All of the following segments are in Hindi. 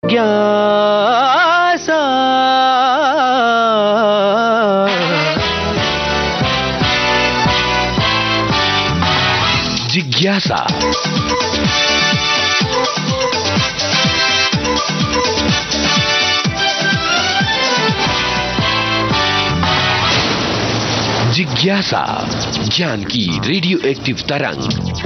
जिज्ञासा जिज्ञासा जिज्ञासा ज्ञान की रेडियो एक्टिव तरंग।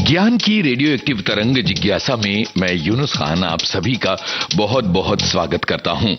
ज्ञान की रेडियो एक्टिव तरंग जिज्ञासा में मैं यूनुस खान आप सभी का बहुत बहुत स्वागत करता हूं।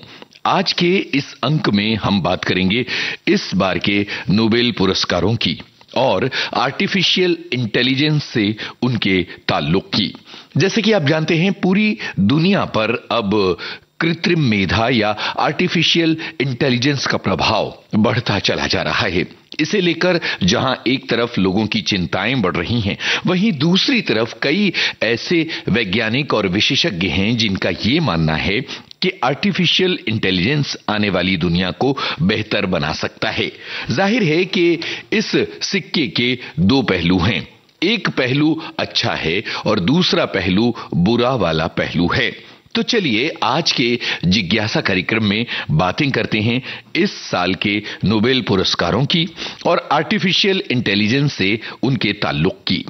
आज के इस अंक में हम बात करेंगे इस बार के नोबेल पुरस्कारों की और आर्टिफिशियल इंटेलिजेंस से उनके ताल्लुक की। जैसे कि आप जानते हैं, पूरी दुनिया पर अब कृत्रिम मेधा या आर्टिफिशियल इंटेलिजेंस का प्रभाव बढ़ता चला जा रहा है। इसे लेकर जहां एक तरफ लोगों की चिंताएं बढ़ रही हैं, वहीं दूसरी तरफ कई ऐसे वैज्ञानिक और विशेषज्ञ हैं जिनका ये मानना है कि आर्टिफिशियल इंटेलिजेंस आने वाली दुनिया को बेहतर बना सकता है। जाहिर है कि इस सिक्के के दो पहलू हैं। एक पहलू अच्छा है और दूसरा पहलू बुरा वाला पहलू है। तो चलिए आज के जिज्ञासा कार्यक्रम में बातें करते हैं इस साल के नोबेल पुरस्कारों की और आर्टिफिशियल इंटेलिजेंस से उनके ताल्लुक की।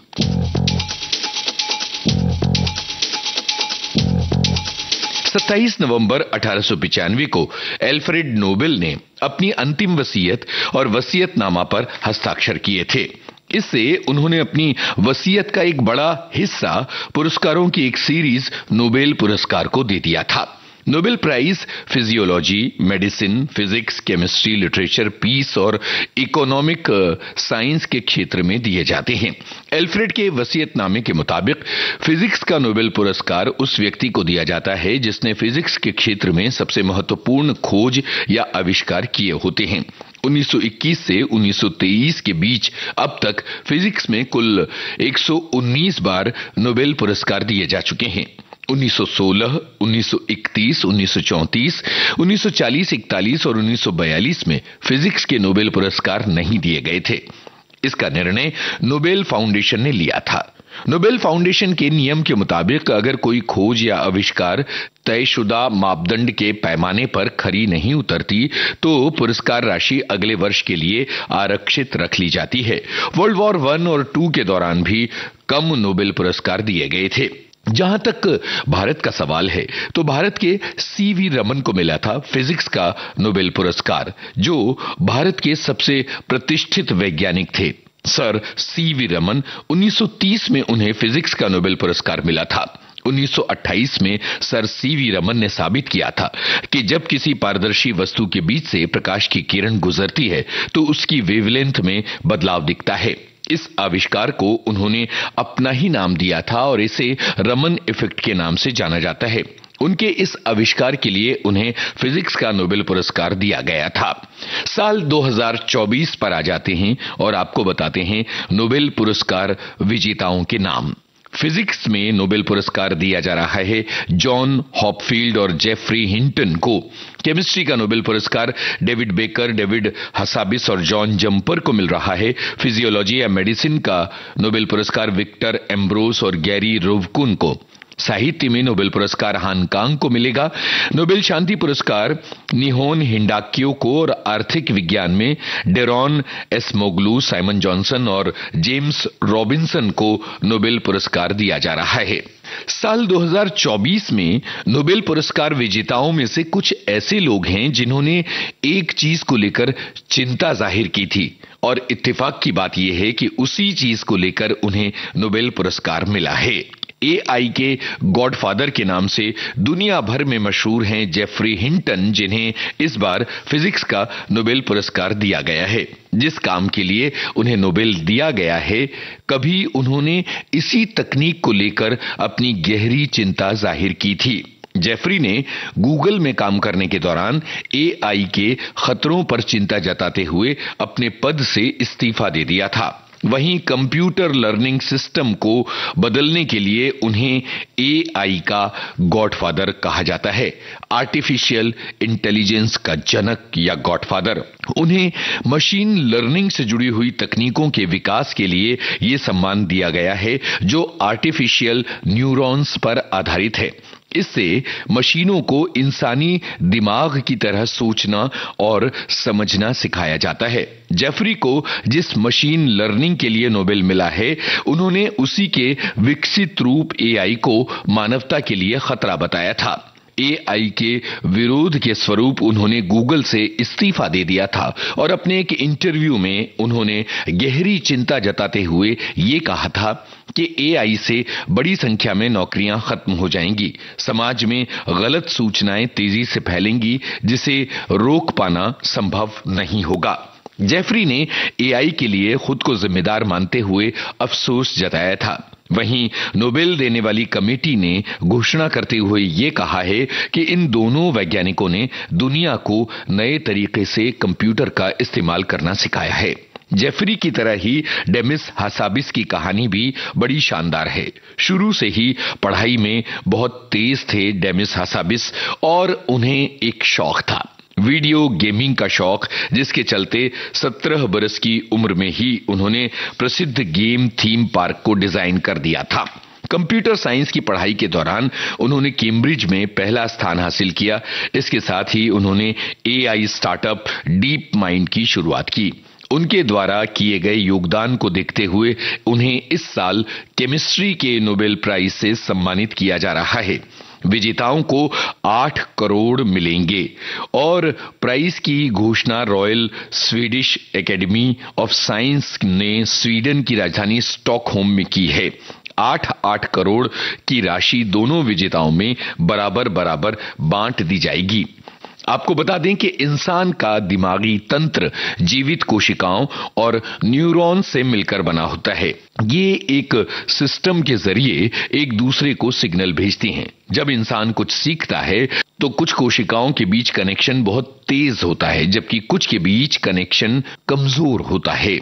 27 नवंबर 1895 को एल्फ्रेड नोबेल ने अपनी अंतिम वसीयत और वसीयतनामा पर हस्ताक्षर किए थे। इससे उन्होंने अपनी वसीयत का एक बड़ा हिस्सा पुरस्कारों की एक सीरीज नोबेल पुरस्कार को दे दिया था। Nobel prize physiology, medicine, physics, chemistry, literature, peace और इकोनॉमिक साइंस के क्षेत्र में दिए जाते हैं। एल्फ्रेड के वसीयतनामे के मुताबिक फिजिक्स का नोबेल पुरस्कार उस व्यक्ति को दिया जाता है जिसने फिजिक्स के क्षेत्र में सबसे महत्वपूर्ण खोज या आविष्कार किए होते हैं। 1921 से 1923 के बीच अब तक फिजिक्स में कुल 119 बार नोबेल पुरस्कार दिए जा चुके हैं। 1916, 1931, 1934, 1940, 41 और 1942 में फिजिक्स के नोबेल पुरस्कार नहीं दिए गए थे। इसका निर्णय नोबेल फाउंडेशन ने लिया था। नोबेल फाउंडेशन के नियम के मुताबिक अगर कोई खोज या आविष्कार तयशुदा मापदंड के पैमाने पर खरी नहीं उतरती तो पुरस्कार राशि अगले वर्ष के लिए आरक्षित रख ली जाती है। वर्ल्ड वॉर 1 और 2 के दौरान भी कम नोबेल पुरस्कार दिए गए थे। जहां तक भारत का सवाल है तो भारत के सीवी रमन को मिला था फिजिक्स का नोबेल पुरस्कार, जो भारत के सबसे प्रतिष्ठित वैज्ञानिक थे। सर सीवी रमन 1930 में उन्हें फिजिक्स का नोबेल पुरस्कार मिला था। 1928 में सर सीवी रमन ने साबित किया था कि जब किसी पारदर्शी वस्तु के बीच से प्रकाश की किरण गुजरती है तो उसकी वेवलेंथ में बदलाव दिखता है। इस आविष्कार को उन्होंने अपना ही नाम दिया था और इसे रमन इफेक्ट के नाम से जाना जाता है। उनके इस आविष्कार के लिए उन्हें फिजिक्स का नोबेल पुरस्कार दिया गया था। साल 2024 पर आ जाते हैं और आपको बताते हैं नोबेल पुरस्कार विजेताओं के नाम। फिजिक्स में नोबेल पुरस्कार दिया जा रहा है जॉन हॉपफील्ड और जेफरी हिंटन को। केमिस्ट्री का नोबेल पुरस्कार डेविड बेकर, डेविड हसाबिस और जॉन जंपर को मिल रहा है। फिजियोलॉजी या मेडिसिन का नोबेल पुरस्कार विक्टर एम्ब्रोस और गैरी रोवकुन को। साहित्य में नोबेल पुरस्कार हानकांग को मिलेगा। नोबेल शांति पुरस्कार निहोन हिंडाक्यो को और आर्थिक विज्ञान में डेरॉन एसमोग्लू, साइमन जॉनसन और जेम्स रॉबिन्सन को नोबेल पुरस्कार दिया जा रहा है। साल 2024 में नोबेल पुरस्कार विजेताओं में से कुछ ऐसे लोग हैं जिन्होंने एक चीज को लेकर चिंता जाहिर की थी और इत्तेफाक की बात यह है कि उसी चीज को लेकर उन्हें नोबेल पुरस्कार मिला है। एआई के गॉडफादर के नाम से दुनिया भर में मशहूर हैं जेफरी हिंटन, जिन्हें इस बार फिजिक्स का नोबेल पुरस्कार दिया गया है। जिस काम के लिए उन्हें नोबेल दिया गया है, कभी उन्होंने इसी तकनीक को लेकर अपनी गहरी चिंता जाहिर की थी। जेफरी ने गूगल में काम करने के दौरान एआई के खतरों पर चिंता जताते हुए अपने पद से इस्तीफा दे दिया था। वहीं कंप्यूटर लर्निंग सिस्टम को बदलने के लिए उन्हें एआई का गॉडफादर कहा जाता है, आर्टिफिशियल इंटेलिजेंस का जनक या गॉडफादर। उन्हें मशीन लर्निंग से जुड़ी हुई तकनीकों के विकास के लिए यह सम्मान दिया गया है जो आर्टिफिशियल न्यूरॉन्स पर आधारित है। इससे मशीनों को इंसानी दिमाग की तरह सोचना और समझना सिखाया जाता है। जेफरी को जिस मशीन लर्निंग के लिए नोबेल मिला है, उन्होंने उसी के विकसित रूप एआई को मानवता के लिए खतरा बताया था। एआई के विरोध के स्वरूप उन्होंने गूगल से इस्तीफा दे दिया था और अपने एक इंटरव्यू में उन्होंने गहरी चिंता जताते हुए ये कहा था कि एआई से बड़ी संख्या में नौकरियां खत्म हो जाएंगी, समाज में गलत सूचनाएं तेजी से फैलेंगी जिसे रोक पाना संभव नहीं होगा। जेफरी ने एआई के लिए खुद को जिम्मेदार मानते हुए अफसोस जताया था। वहीं नोबेल देने वाली कमेटी ने घोषणा करते हुए ये कहा है कि इन दोनों वैज्ञानिकों ने दुनिया को नए तरीके से कंप्यूटर का इस्तेमाल करना सिखाया है। जेफरी की तरह ही डेमिस हासाबिस की कहानी भी बड़ी शानदार है। शुरू से ही पढ़ाई में बहुत तेज थे डेमिस हासाबिस और उन्हें एक शौक था, वीडियो गेमिंग का शौक, जिसके चलते 17 बरस की उम्र में ही उन्होंने प्रसिद्ध गेम थीम पार्क को डिजाइन कर दिया था। कंप्यूटर साइंस की पढ़ाई के दौरान उन्होंने कैम्ब्रिज में पहला स्थान हासिल किया। इसके साथ ही उन्होंने एआई स्टार्टअप डीप माइंड की शुरुआत की। उनके द्वारा किए गए योगदान को देखते हुए उन्हें इस साल केमिस्ट्री के नोबेल प्राइज से सम्मानित किया जा रहा है। विजेताओं को 8 करोड़ मिलेंगे और प्राइज की घोषणा royal Swedish academy of science ने स्वीडन की राजधानी स्टॉकहोम में की है। 8 करोड़ की राशि दोनों विजेताओं में बराबर बराबर बांट दी जाएगी। आपको बता दें कि इंसान का दिमागी तंत्र जीवित कोशिकाओं और न्यूरॉन से मिलकर बना होता है। ये एक सिस्टम के जरिए एक दूसरे को सिग्नल भेजती हैं। जब इंसान कुछ सीखता है तो कुछ कोशिकाओं के बीच कनेक्शन बहुत तेज होता है, जबकि कुछ के बीच कनेक्शन कमजोर होता है।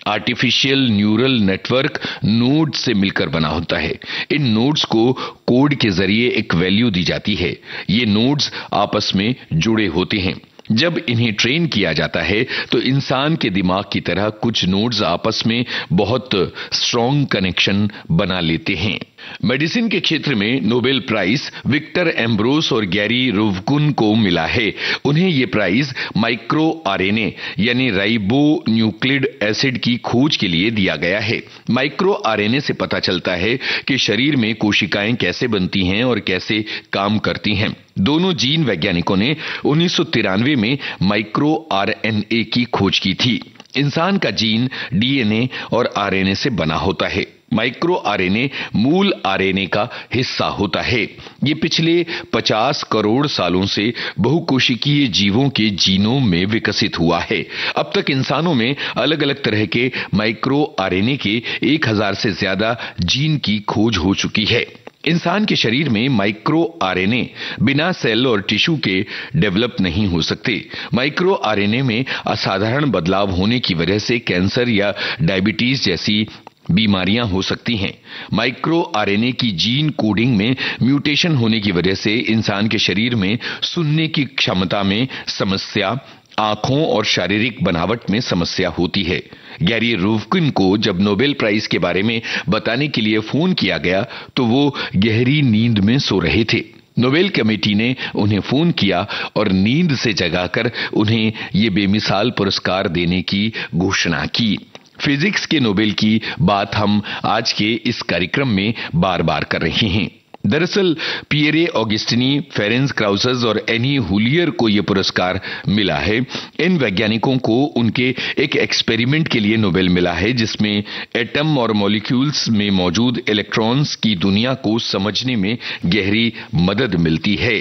आर्टिफिशियल न्यूरल नेटवर्क नोड से मिलकर बना होता है। इन नोड्स को कोड के जरिए एक वैल्यू दी जाती है। ये नोड्स आपस में जुड़े होते हैं। जब इन्हें ट्रेन किया जाता है तो इंसान के दिमाग की तरह कुछ नोड्स आपस में बहुत स्ट्रॉन्ग कनेक्शन बना लेते हैं। मेडिसिन के क्षेत्र में नोबेल प्राइज विक्टर एम्ब्रोस और गैरी रुवकुन को मिला है। उन्हें यह प्राइज माइक्रो आरएनए यानी राइबो न्यूक्लिड एसिड की खोज के लिए दिया गया है। माइक्रो आरएनए से पता चलता है कि शरीर में कोशिकाएं कैसे बनती हैं और कैसे काम करती हैं। दोनों जीन वैज्ञानिकों ने 1993 में माइक्रो आरएनए की खोज की थी। इंसान का जीन डीएनए और आरएनए से बना होता है। माइक्रो आरएनए मूल आरएनए का हिस्सा होता है। ये पिछले 50 करोड़ सालों से बहुकोशिकीय जीवों के जीनोम में विकसित हुआ है। अब तक इंसानों में अलग अलग तरह के माइक्रो आरएनए के 1000 से ज्यादा जीन की खोज हो चुकी है। इंसान के शरीर में माइक्रो आरएनए बिना सेल और टिश्यू के डेवलप नहीं हो सकते। माइक्रो आरएनए में असाधारण बदलाव होने की वजह से कैंसर या डायबिटीज जैसी बीमारियां हो सकती हैं। माइक्रो आरएनए की जीन कोडिंग में म्यूटेशन होने की वजह से इंसान के शरीर में सुनने की क्षमता में समस्या, आंखों और शारीरिक बनावट में समस्या होती है। गैरी रुवकुन को जब नोबेल प्राइज के बारे में बताने के लिए फोन किया गया तो वो गहरी नींद में सो रहे थे। नोबेल कमेटी ने उन्हें फोन किया और नींद से जगाकर उन्हें ये बेमिसाल पुरस्कार देने की घोषणा की। फिजिक्स के नोबेल की बात हम आज के इस कार्यक्रम में बार बार कर रहे हैं। दरअसल पियरे ऑगस्टिनी, फेरेंस क्राउसेस और एनी हुलियर को यह पुरस्कार मिला है। इन वैज्ञानिकों को उनके एक एक्सपेरिमेंट के लिए नोबेल मिला है जिसमें एटम और मॉलिक्यूल्स में मौजूद इलेक्ट्रॉन्स की दुनिया को समझने में गहरी मदद मिलती है।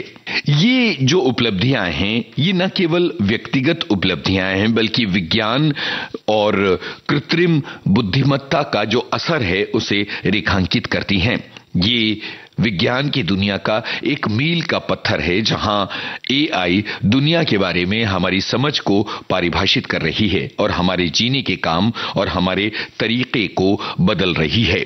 ये जो उपलब्धियां हैं ये न केवल व्यक्तिगत उपलब्धियां हैं बल्कि विज्ञान और कृत्रिम बुद्धिमत्ता का जो असर है उसे रेखांकित करती हैं। ये विज्ञान की दुनिया का एक मील का पत्थर है, जहां एआई दुनिया के बारे में हमारी समझ को परिभाषित कर रही है और हमारे जीने के काम और हमारे तरीके को बदल रही है।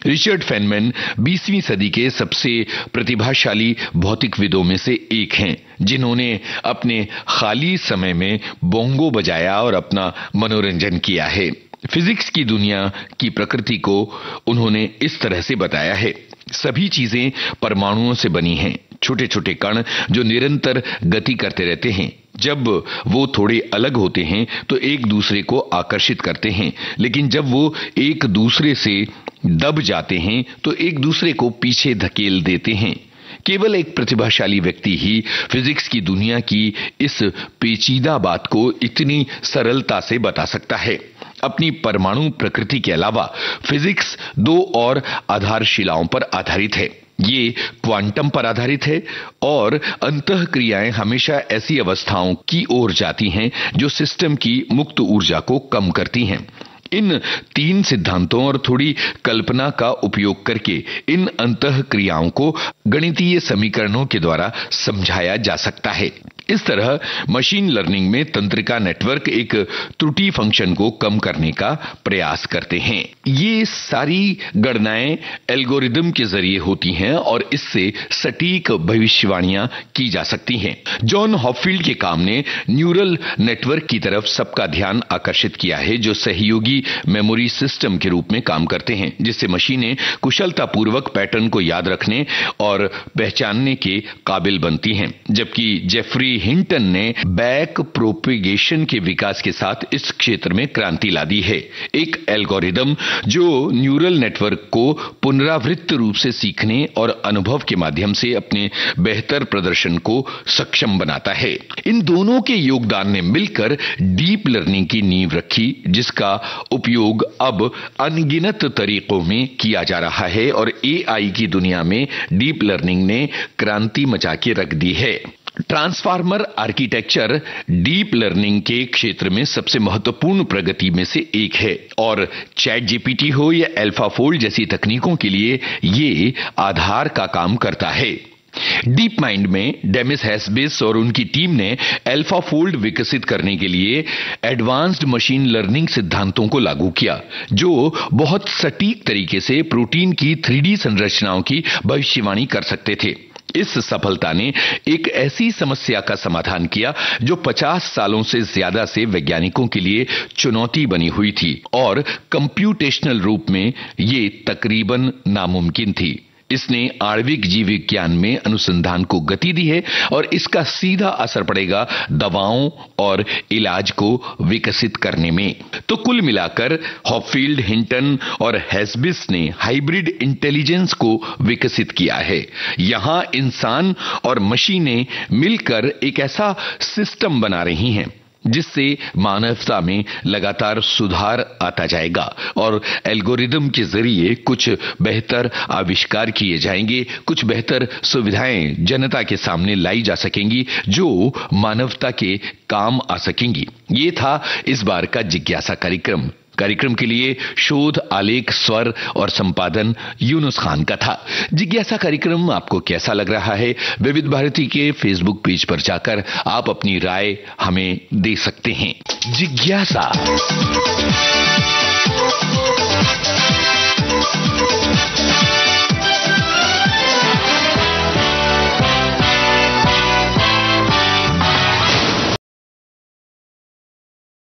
रिचर्ड फेनमैन 20वीं सदी के सबसे प्रतिभाशाली भौतिकविदों में से एक हैं, जिन्होंने अपने खाली समय में बोंगो बजाया और अपना मनोरंजन किया है। फिजिक्स की दुनिया की प्रकृति को उन्होंने इस तरह से बताया है। सभी चीजें परमाणुओं से बनी हैं, छोटे छोटे कण जो निरंतर गति करते रहते हैं। जब वो थोड़े अलग होते हैं तो एक दूसरे को आकर्षित करते हैं, लेकिन जब वो एक दूसरे से दब जाते हैं तो एक दूसरे को पीछे धकेल देते हैं। केवल एक प्रतिभाशाली व्यक्ति ही फिजिक्स की दुनिया की इस पेचीदा बात को इतनी सरलता से बता सकता है। अपनी परमाणु प्रकृति के अलावा फिजिक्स दो और आधारशिलाओं पर आधारित है। ये क्वांटम पर आधारित है और अंतःक्रियाएं हमेशा ऐसी अवस्थाओं की ओर जाती हैं जो सिस्टम की मुक्त ऊर्जा को कम करती हैं। इन तीन सिद्धांतों और थोड़ी कल्पना का उपयोग करके इन अंतःक्रियाओं को गणितीय समीकरणों के द्वारा समझाया जा सकता है। इस तरह मशीन लर्निंग में तंत्रिका नेटवर्क एक त्रुटि फंक्शन को कम करने का प्रयास करते हैं। ये सारी गणनाएं एल्गोरिदम के जरिए होती हैं और इससे सटीक भविष्यवाणियां की जा सकती हैं। जॉन हॉपफील्ड के काम ने न्यूरल नेटवर्क की तरफ सबका ध्यान आकर्षित किया है, जो सहयोगी मेमोरी सिस्टम के रूप में काम करते हैं, जिससे मशीनें कुशलतापूर्वक पैटर्न को याद रखने और पहचानने के काबिल बनती हैं। जबकि जेफरी हिंटन ने बैक प्रोपेगेशन के विकास के साथ इस क्षेत्र में क्रांति ला दी है, एक एल्गोरिदम जो न्यूरल नेटवर्क को पुनरावृत्त रूप से सीखने और अनुभव के माध्यम से अपने बेहतर प्रदर्शन को सक्षम बनाता है। इन दोनों के योगदान ने मिलकर डीप लर्निंग की नींव रखी, जिसका उपयोग अब अनगिनत तरीकों में किया जा रहा है और एआई की दुनिया में डीप लर्निंग ने क्रांति मचा के रख दी है। ट्रांसफार्मर आर्किटेक्चर डीप लर्निंग के क्षेत्र में सबसे महत्वपूर्ण प्रगति में से एक है और चैट जीपीटी हो या अल्फाफोल्ड जैसी तकनीकों के लिए ये आधार का काम करता है। डीप माइंड में डेमिस हैस्बिस और उनकी टीम ने अल्फाफोल्ड विकसित करने के लिए एडवांस्ड मशीन लर्निंग सिद्धांतों को लागू किया, जो बहुत सटीक तरीके से प्रोटीन की 3D संरचनाओं की भविष्यवाणी कर सकते थे। इस सफलता ने एक ऐसी समस्या का समाधान किया जो 50 सालों से ज्यादा से वैज्ञानिकों के लिए चुनौती बनी हुई थी और कंप्यूटेशनल रूप में ये तकरीबन नामुमकिन थी। इसने आणविक जीव विज्ञान में अनुसंधान को गति दी है और इसका सीधा असर पड़ेगा दवाओं और इलाज को विकसित करने में। तो कुल मिलाकर हॉपफील्ड, हिंटन और हैस्बिस ने हाइब्रिड इंटेलिजेंस को विकसित किया है। यहां इंसान और मशीनें मिलकर एक ऐसा सिस्टम बना रही हैं जिससे मानवता में लगातार सुधार आता जाएगा और एल्गोरिदम के जरिए कुछ बेहतर आविष्कार किए जाएंगे, कुछ बेहतर सुविधाएं जनता के सामने लाई जा सकेंगी जो मानवता के काम आ सकेंगी। ये था इस बार का जिज्ञासा कार्यक्रम के लिए शोध, आलेख, स्वर और संपादन यूनुस खान का था। जिज्ञासा कार्यक्रम आपको कैसा लग रहा है? विविध भारती के फेसबुक पेज पर जाकर आप अपनी राय हमें दे सकते हैं। जिज्ञासा।